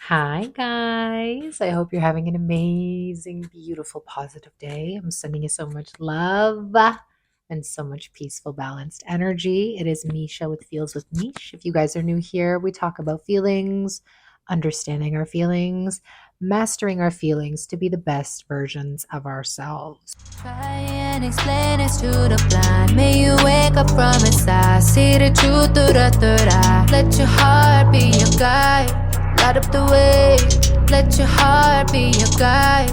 Hi, guys. I hope you're having an amazing, beautiful, positive day. I'm sending you so much love and so much peaceful, balanced energy. It is Misha with Feels with Mish. If you guys are new here, we talk about feelings, understanding our feelings, mastering our feelings to be the best versions of ourselves. Try and explain it to the blind. May you wake up from inside. See the truth through the third eye. Let your heart be your guide. Light up the way. Let your heart be your guide.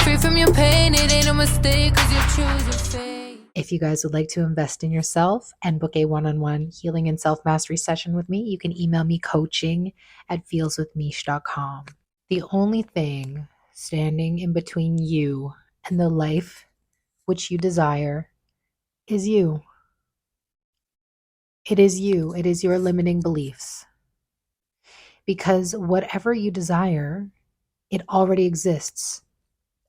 Free from your pain, it ain't a mistake, cause you choose your fate. If you guys would like to invest in yourself and book a one-on-one healing and self-mastery session with me, you can email me coaching@feelswithmish.com. The only thing standing in between you and the life which you desire is you. It is you. It is your limiting beliefs. Because whatever you desire, it already exists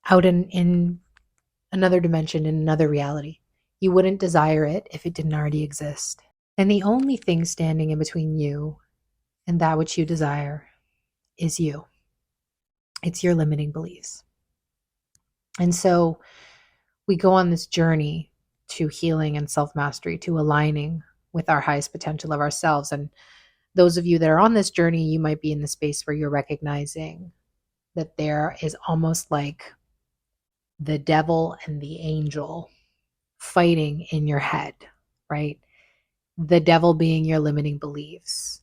out in another dimension, in another reality. You wouldn't desire it if it didn't already exist. And the only thing standing in between you and that which you desire is you. It's your limiting beliefs. And so we go on this journey to healing and self mastery, to aligning with our highest potential of ourselves. And those of you that are on this journey, you might be in the space where you're recognizing that there is almost like the devil and the angel fighting in your head, right? The devil being your limiting beliefs,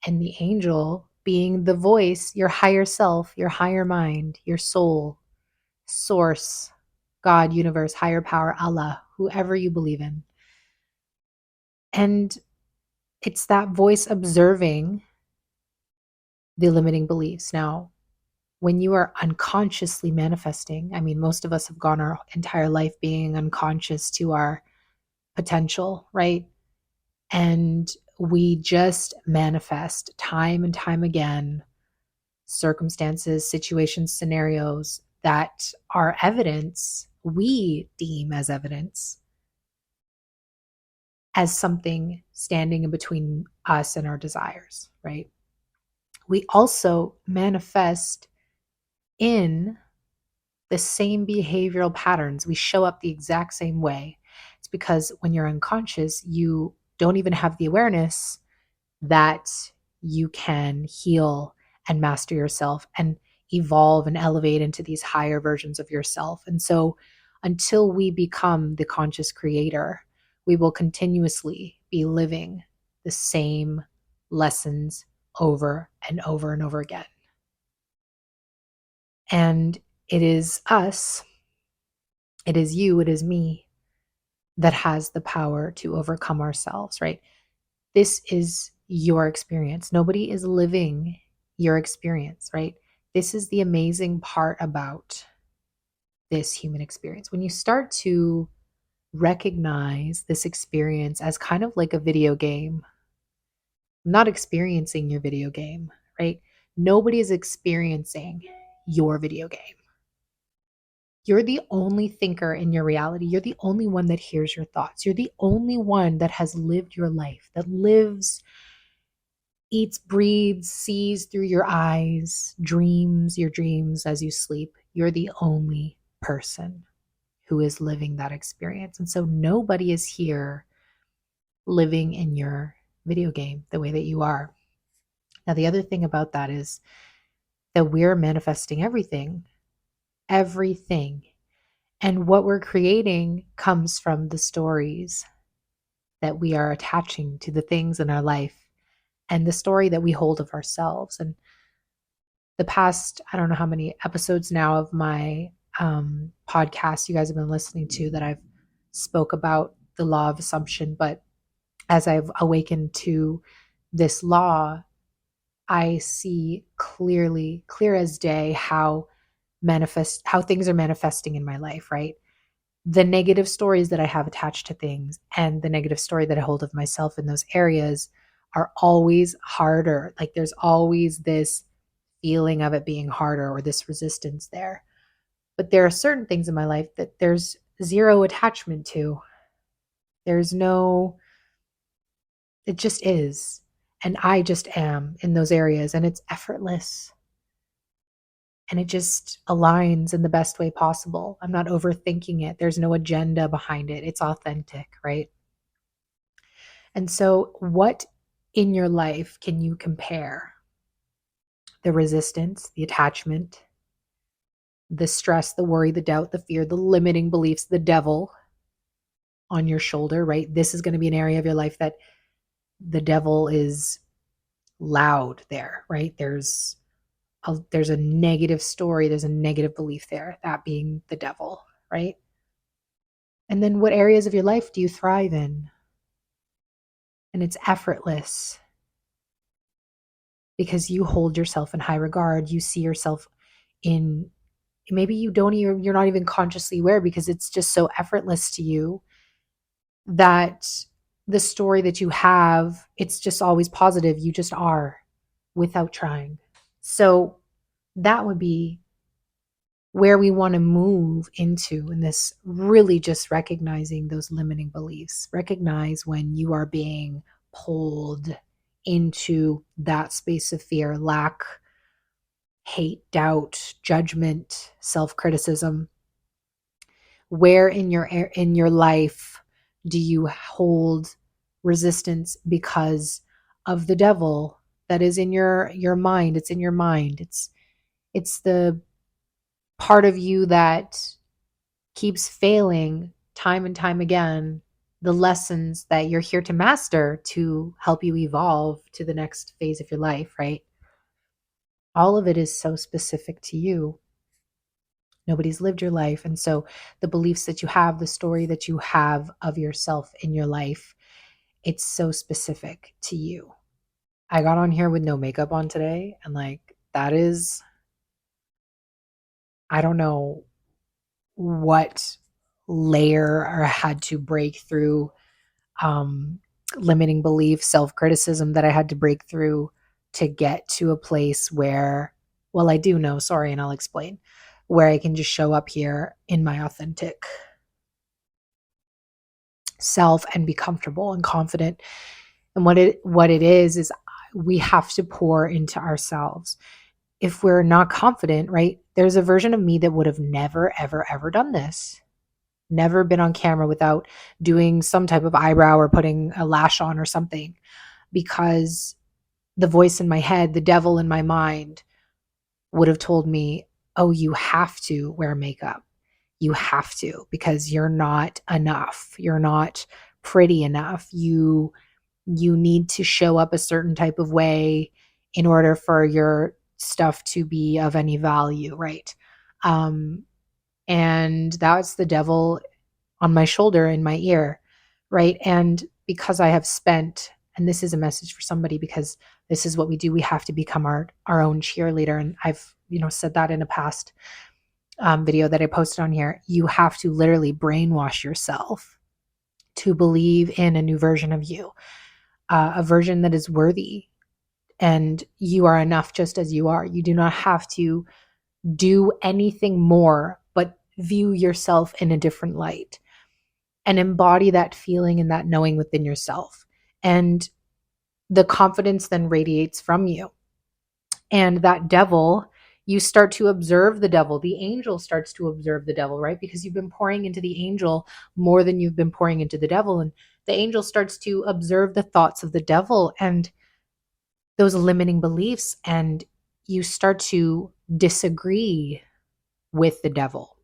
and the angel being the voice, your higher self, your higher mind, your soul, source, God, universe, higher power, Allah, whoever you believe in. And it's that voice observing the limiting beliefs. Now, when you are unconsciously manifesting, I mean, most of us have gone our entire life being unconscious to our potential, right? And we just manifest time and time again circumstances, situations, scenarios that are evidence, we deem as evidence, as something standing in between us and our desires, right? We also manifest in the same behavioral patterns. We show up the exact same way. It's because when you're unconscious, you don't even have the awareness that you can heal and master yourself and evolve and elevate into these higher versions of yourself. And so until we become the conscious creator, we will continuously be living the same lessons over and over and over again. And it is us, it is you, it is me that has the power to overcome ourselves, right? This is your experience. Nobody is living your experience, right? This is the amazing part about this human experience. When you start to recognize this experience as kind of like a video game, not experiencing your video game, right? Nobody is experiencing your video game. You're the only thinker in your reality. You're the only one that hears your thoughts. You're the only one that has lived your life, that lives, eats, breathes, sees through your eyes, dreams your dreams as you sleep. You're the only person who is living that experience. And so nobody is here living in your video game the way that you are. Now, the other thing about that is that we're manifesting everything, everything. And what we're creating comes from the stories that we are attaching to the things in our life and the story that we hold of ourselves. And the past, I don't know how many episodes now of my podcast you guys have been listening to that I've spoke about the law of assumption. But as I've awakened to this law, I see clearly, clear as day, how things are manifesting in my life, right? The negative stories that I have attached to things and the negative story that I hold of myself in those areas are always harder. Like there's always this feeling of it being harder or this resistance there. But there are certain things in my life that there's zero attachment to. There's no, it just is. And I just am in those areas and it's effortless. and it just aligns in the best way possible. I'm not overthinking it. There's no agenda behind it. It's authentic, right? And so, what in your life can you compare? The resistance, the attachment, the stress, the worry, the doubt, the fear, the limiting beliefs, the devil on your shoulder, right? This is going to be an area of your life that the devil is loud there, right? There's a negative story, there's a negative belief there, that being the devil, right? And then what areas of your life do you thrive in? And it's effortless because you hold yourself in high regard. You see yourself in, maybe you don't even, you're not even consciously aware because it's just so effortless to you that the story that you have, it's just always positive. You just are without trying. So that would be where we want to move into in this, really just recognizing those limiting beliefs. Recognize when you are being pulled into that space of fear, lack, hate, doubt, judgment, self-criticism. Where in your life do you hold resistance because of the devil that is in your mind? It's in your mind. It's the part of you that keeps failing time and time again the lessons that you're here to master to help you evolve to the next phase of your life, right? All of it is so specific to you. Nobody's lived your life. And so the beliefs that you have, the story that you have of yourself in your life, it's so specific to you. I got on here with no makeup on today, and like that is, I don't know what layer or had to break through, um, limiting belief, self criticism that I had to break through to get to a place where, well, I do know, sorry, and I'll explain, where I can just show up here in my authentic self and be comfortable and confident. And what it is we have to pour into ourselves. If we're not confident, right? There's a version of me that would have never ever ever done this. Never been on camera without doing some type of eyebrow or putting a lash on or something, because the voice in my head, the devil in my mind, would have told me, oh, you have to wear makeup. You have to, because you're not enough. You're not pretty enough. You need to show up a certain type of way in order for your stuff to be of any value, right? Um, and that's the devil on my shoulder, in my ear, right? And because I have spent, and this is a message for somebody, because this is what we do, we have to become our own cheerleader. And I've, said that in a past video that I posted on here. You have to literally brainwash yourself to believe in a new version of you, a version that is worthy. And you are enough just as you are. You do not have to do anything more but view yourself in a different light and embody that feeling and that knowing within yourself. And the confidence then radiates from you. And that devil, you start to observe the devil. The angel starts to observe the devil, right? Because you've been pouring into the angel more than you've been pouring into the devil. And the angel starts to observe the thoughts of the devil and those limiting beliefs. And you start to disagree with the devil.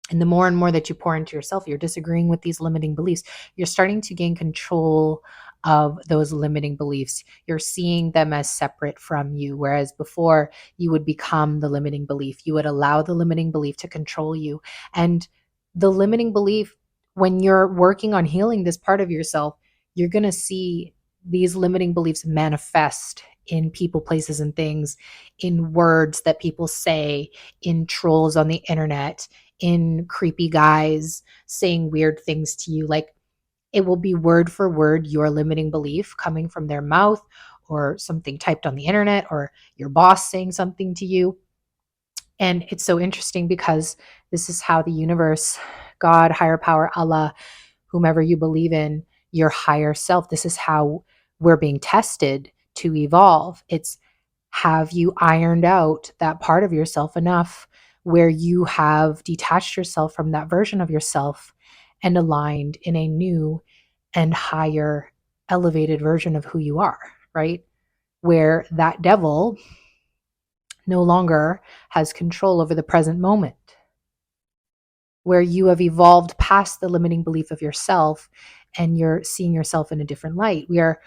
And the more and more that you pour into yourself, you're disagreeing with these limiting beliefs. You're starting to gain control of those limiting beliefs. You're seeing them as separate from you. Whereas before, you would become the limiting belief. You would allow the limiting belief to control you. And the limiting belief, when you're working on healing this part of yourself, you're going to see these limiting beliefs manifest in people, places, and things, in words that people say, in trolls on the internet, in creepy guys saying weird things to you. Like, it will be word for word your limiting belief coming from their mouth, or something typed on the internet, or your boss saying something to you. And it's so interesting because this is how the universe, God, higher power, Allah, whomever you believe in, your higher self, this is how we're being tested to evolve. It's Have you ironed out that part of yourself enough where you have detached yourself from that version of yourself and aligned in a new and higher, elevated version of who you are, right? Where that devil no longer has control over the present moment, where you have evolved past the limiting belief of yourself and you're seeing yourself in a different light. We are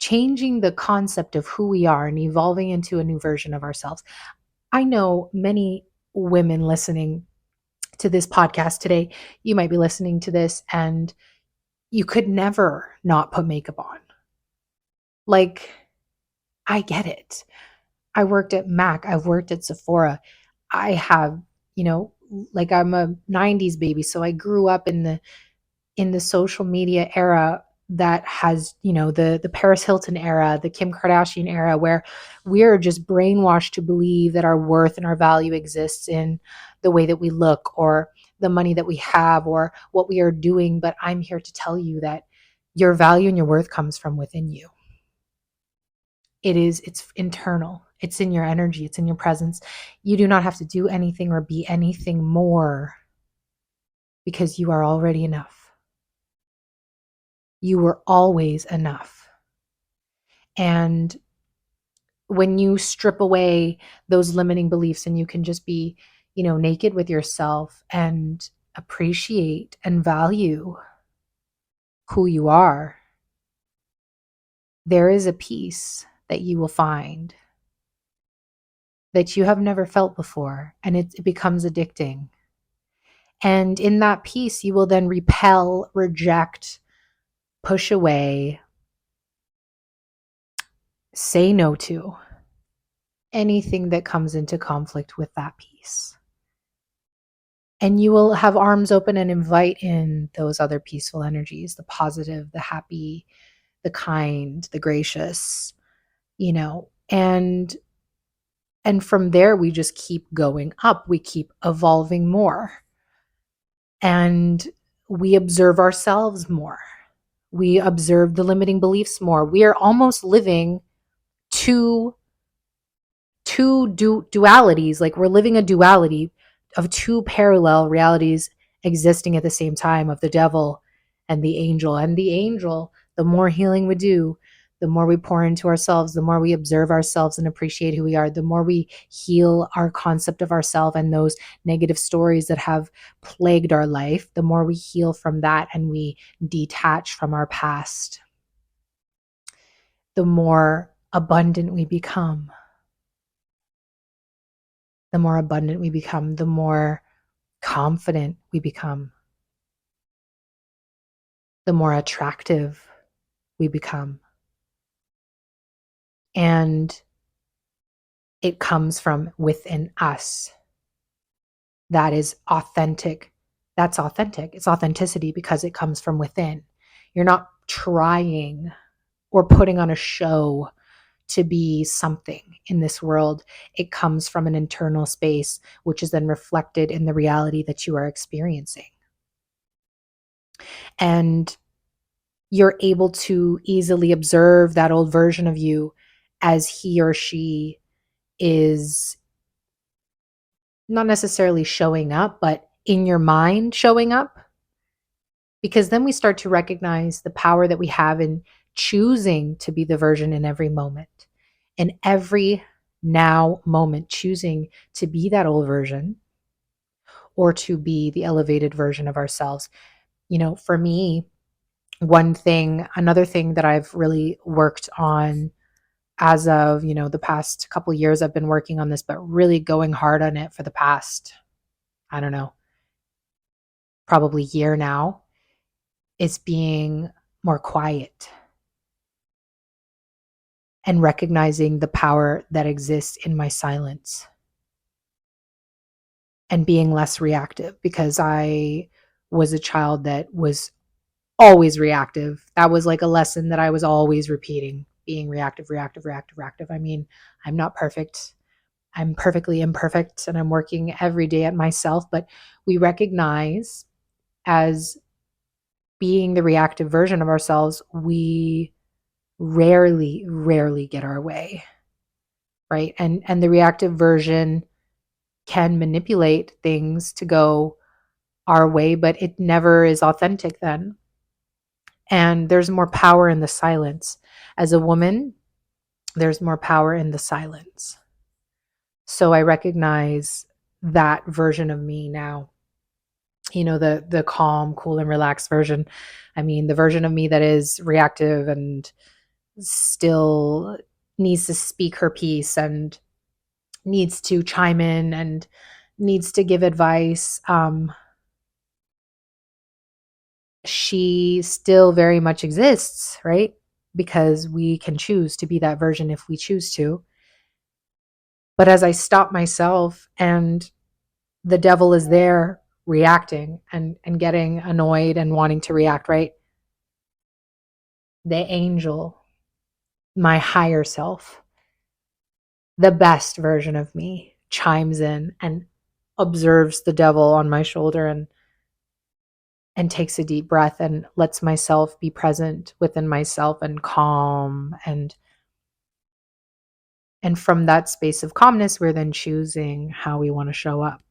changing the concept of who we are and evolving into a new version of ourselves. I know many women listening to this podcast today, you might be listening to this and you could never not put makeup on. Like, I get it. I worked at Mac, I've worked at Sephora. I have, you know, like I'm a 90s baby, so I grew up in the social media era that has, the Paris Hilton era, the Kim Kardashian era, where we're just brainwashed to believe that our worth and our value exists in the way that we look or the money that we have or what we are doing. But I'm here to tell you that your value and your worth comes from within you. It's internal. It's in your energy. It's in your presence. You do not have to do anything or be anything more because you are already enough. You were always enough. And when you strip away those limiting beliefs and you can just be, naked with yourself and appreciate and value who you are, there is a peace that you will find that you have never felt before, and it becomes addicting. And in that peace, you will then repel, reject, push away, say no to anything that comes into conflict with that peace. And you will have arms open and invite in those other peaceful energies, the positive, the happy, the kind, the gracious, and from there we just keep going up. We keep evolving more. And we observe ourselves more. We observe the limiting beliefs more. We are almost living two dualities. Like, we're living a duality of two parallel realities existing at the same time, of the devil and the angel. And the angel, the more healing we do, the more we pour into ourselves, the more we observe ourselves and appreciate who we are, the more we heal our concept of ourselves and those negative stories that have plagued our life, the more we heal from that and we detach from our past, the more abundant we become. The more abundant we become, the more confident we become, the more attractive we become. And it comes from within us. That is authentic. That's authentic. It's authenticity because it comes from within. You're not trying or putting on a show to be something in this world. It comes from an internal space, which is then reflected in the reality that you are experiencing. And you're able to easily observe that old version of you as he or she is not necessarily showing up, but in your mind showing up. Because then we start to recognize the power that we have in choosing to be the version in every moment, in every now moment, choosing to be that old version or to be the elevated version of ourselves. For me, another thing that I've really worked on as of, the past couple of years, I've been working on this, but really going hard on it for the past, I don't know, probably year now, is being more quiet and recognizing the power that exists in my silence and being less reactive, because I was a child that was always reactive. That was like a lesson that I was always repeating, being reactive, reactive, reactive, reactive. I mean, I'm not perfect. I'm perfectly imperfect and I'm working every day at myself, but we recognize as being the reactive version of ourselves, we rarely get our way. right? And the reactive version can manipulate things to go our way, but it never is authentic then. And there's more power in the silence. As a woman, there's more power in the silence. So I recognize that version of me now. The calm, cool, and relaxed version. I mean, the version of me that is reactive and still needs to speak her piece and needs to chime in and needs to give advice. She still very much exists, right? Because we can choose to be that version if we choose to. But as I stop myself and the devil is there reacting and getting annoyed and wanting to react, right? The angel, my higher self, the best version of me, chimes in and observes the devil on my shoulder and takes a deep breath and lets myself be present within myself and calm, and from that space of calmness we're then choosing how we want to show up.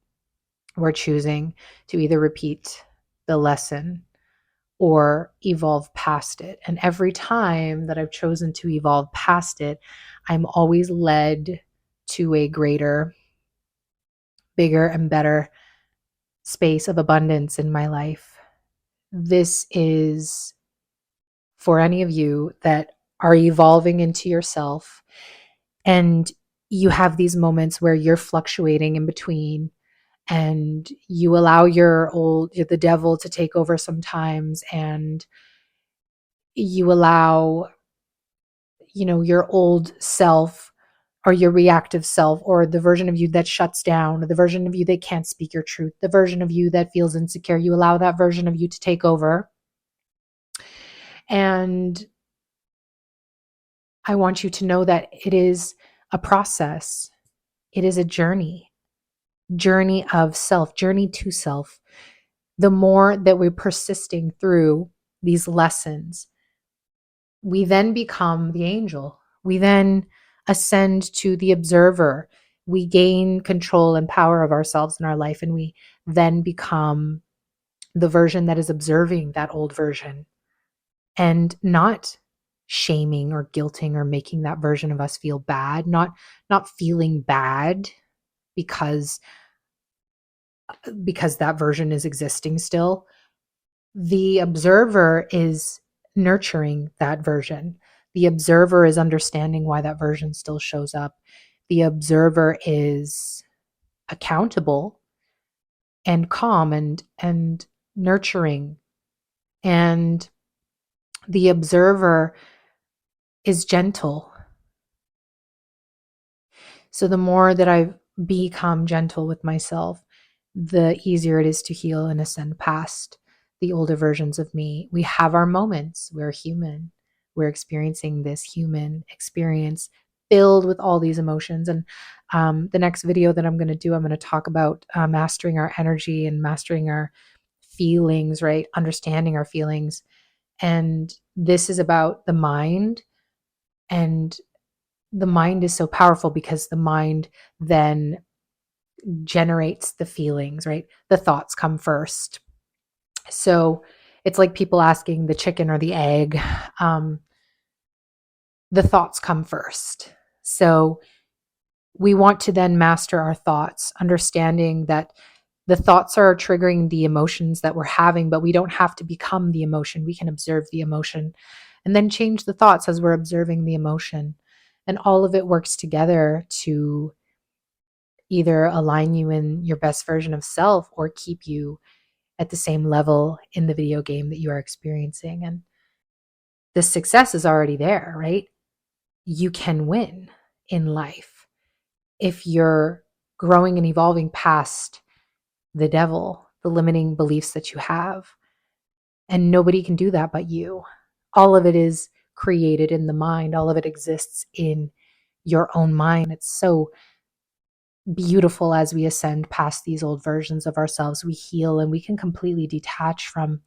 We're choosing to either repeat the lesson or evolve past it. And every time that I've chosen to evolve past it, I'm always led to a greater, bigger, and better space of abundance in my life. This is for any of you that are evolving into yourself and you have these moments where you're fluctuating in between and you allow the devil to take over sometimes, and you allow your old self or your reactive self or the version of you that shuts down or the version of you that can't speak your truth, the version of you that feels insecure, you allow that version of you to take over. And I want you to know that it is a process. It is a journey of self, journey to self. The more that we're persisting through these lessons, we then become the angel. We then ascend to the observer. We gain control and power of ourselves in our life, and we then become the version that is observing that old version and not shaming or guilting or making that version of us feel bad, not feeling bad because that version is existing still. The observer is nurturing that version. The observer is understanding why that version still shows up. The observer is accountable and calm and nurturing. And the observer is gentle. So the more that I've become gentle with myself, the easier it is to heal and ascend past the older versions of me. We have our moments. We're human. We're experiencing this human experience filled with all these emotions. And the next video that I'm going to do, I'm going to talk about mastering our energy and mastering our feelings, right? Understanding our feelings. And this is about the mind. And the mind is so powerful because the mind then generates the feelings, right? The thoughts come first. So it's like people asking the chicken or the egg. Um, the thoughts come first. So we want to then master our thoughts, understanding that the thoughts are triggering the emotions that we're having, but we don't have to become the emotion. We can observe the emotion and then change the thoughts as we're observing the emotion. And all of it works together to either align you in your best version of self or keep you at the same level in the video game that you are experiencing. And the success is already there, right? You can win in life if you're growing and evolving past the devil, the limiting beliefs that you have. And nobody can do that but you. All of it is created in the mind, all of it exists in your own mind. It's so beautiful as we ascend past these old versions of ourselves. We heal and we can completely detach from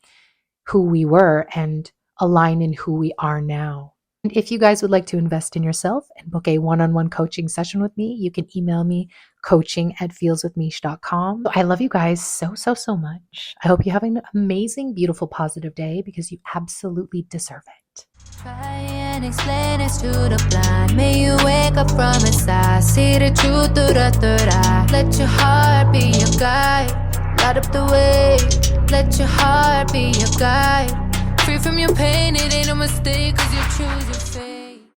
who we were and align in who we are now. And if you guys would like to invest in yourself and book a one-on-one coaching session with me, you can email me coaching@feelswithmish.com. I love you guys so, so, so much. I hope you have an amazing, beautiful, positive day because you absolutely deserve it. Try and explain it to the blind. May you wake up from inside. See the truth through the third eye. Let your heart be your guide. Light up the way. Let your heart be your guide. Free from your pain, it ain't no mistake, 'cause you choose your fate.